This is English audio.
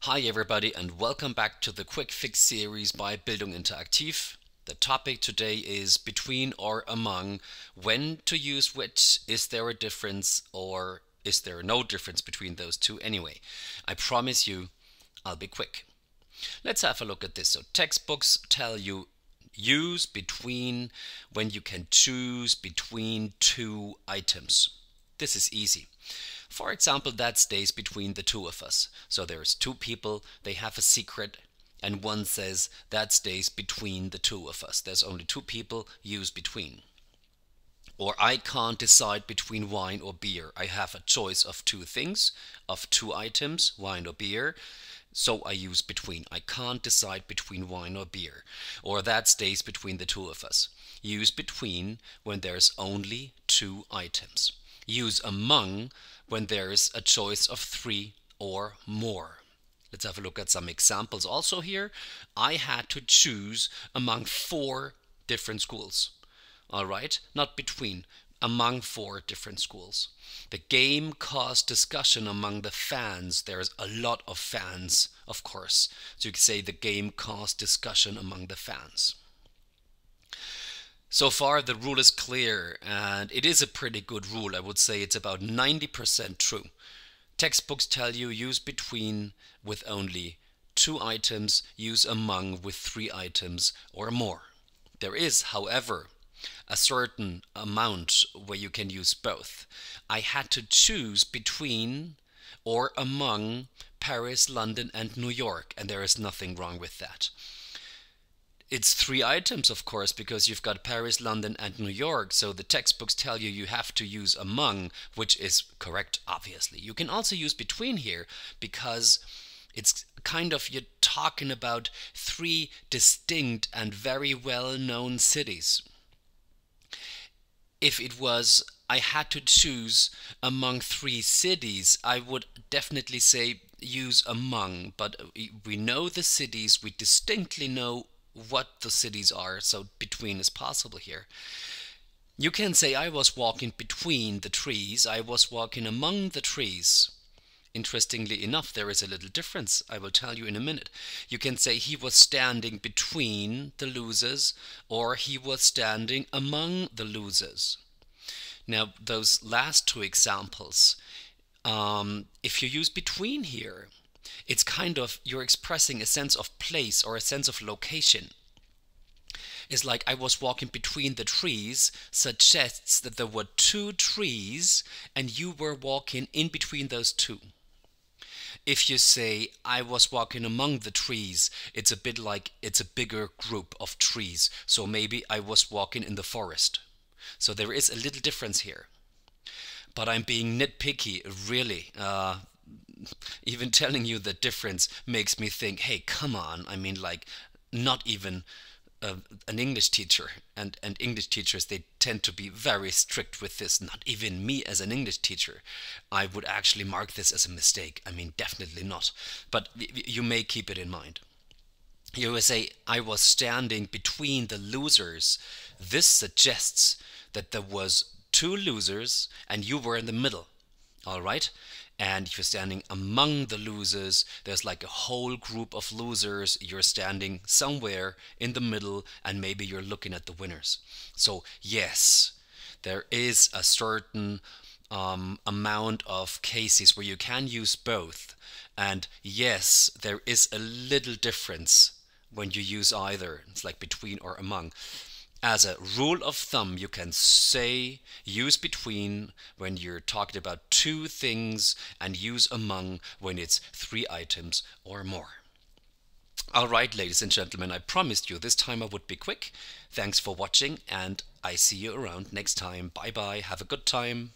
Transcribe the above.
Hi everybody and welcome back to the Quick Fix series by Bildunginteraktiv. The topic today is between or among, when to use which, is there a difference or is there no difference between those two anyway. I promise you I'll be quick. Let's have a look at this. So textbooks tell you use between when you can choose between two items. This is easy. For example, that stays between the two of us. So there's two people, they have a secret, and one says that stays between the two of us. There's only two people, use between. Or I can't decide between wine or beer. I have a choice of two things, of two items, wine or beer. So I use between. I can't decide between wine or beer. Or that stays between the two of us. Use between when there's only two items. Use among when there is a choice of three or more. Let's have a look at some examples also here. I had to choose among 4 different schools. All right, not between, among 4 different schools. The game caused discussion among the fans. There's a lot of fans, of course. So you can say the game caused discussion among the fans. So far the rule is clear, and it is a pretty good rule. I would say it's about 90% true. Textbooks tell you use between with only 2 items, use among with 3 items or more. There is, however, a certain amount where you can use both. I had to choose between or among Paris, London and New York, and there is nothing wrong with that. It's 3 items, of course, because you've got Paris, London and New York, so the textbooks tell you you have to use among, which is correct, obviously. You can also use between here because it's kind of, you're talking about 3 distinct and very well-known cities. If it was I had to choose among 3 cities, I would definitely say use among, but we know the cities, we distinctly know what the cities are, so between is possible here. You can say I was walking between the trees, I was walking among the trees. Interestingly enough, there is a little difference, I will tell you in a minute. You can say he was standing between the losers, or he was standing among the losers. Now those last 2 examples, if you use between here, it's kind of, you're expressing a sense of place or a sense of location. It's like I was walking between the trees suggests that there were 2 trees and you were walking in between those 2. If you say I was walking among the trees, it's a bit like it's a bigger group of trees. So maybe I was walking in the forest. So there is a little difference here. But I'm being nitpicky, really. Even telling you the difference makes me think, hey, come on. I mean, like, not even an English teacher, and English teachers, they tend to be very strict with this. Not even me as an English teacher, I would actually mark this as a mistake. I mean, definitely not. But you may keep it in mind. You will say, I was standing between the losers. This suggests that there was 2 losers and you were in the middle. All right? And if you're standing among the losers, there's like a whole group of losers. You're standing somewhere in the middle and maybe you're looking at the winners. So yes, there is a certain amount of cases where you can use both. And yes, there is a little difference when you use either. It's like between or among. As a rule of thumb, you can say use between when you're talking about 2 things and use among when it's 3 items or more. Alright, ladies and gentlemen, I promised you this time I would be quick. Thanks for watching and I see you around next time. Bye bye, have a good time.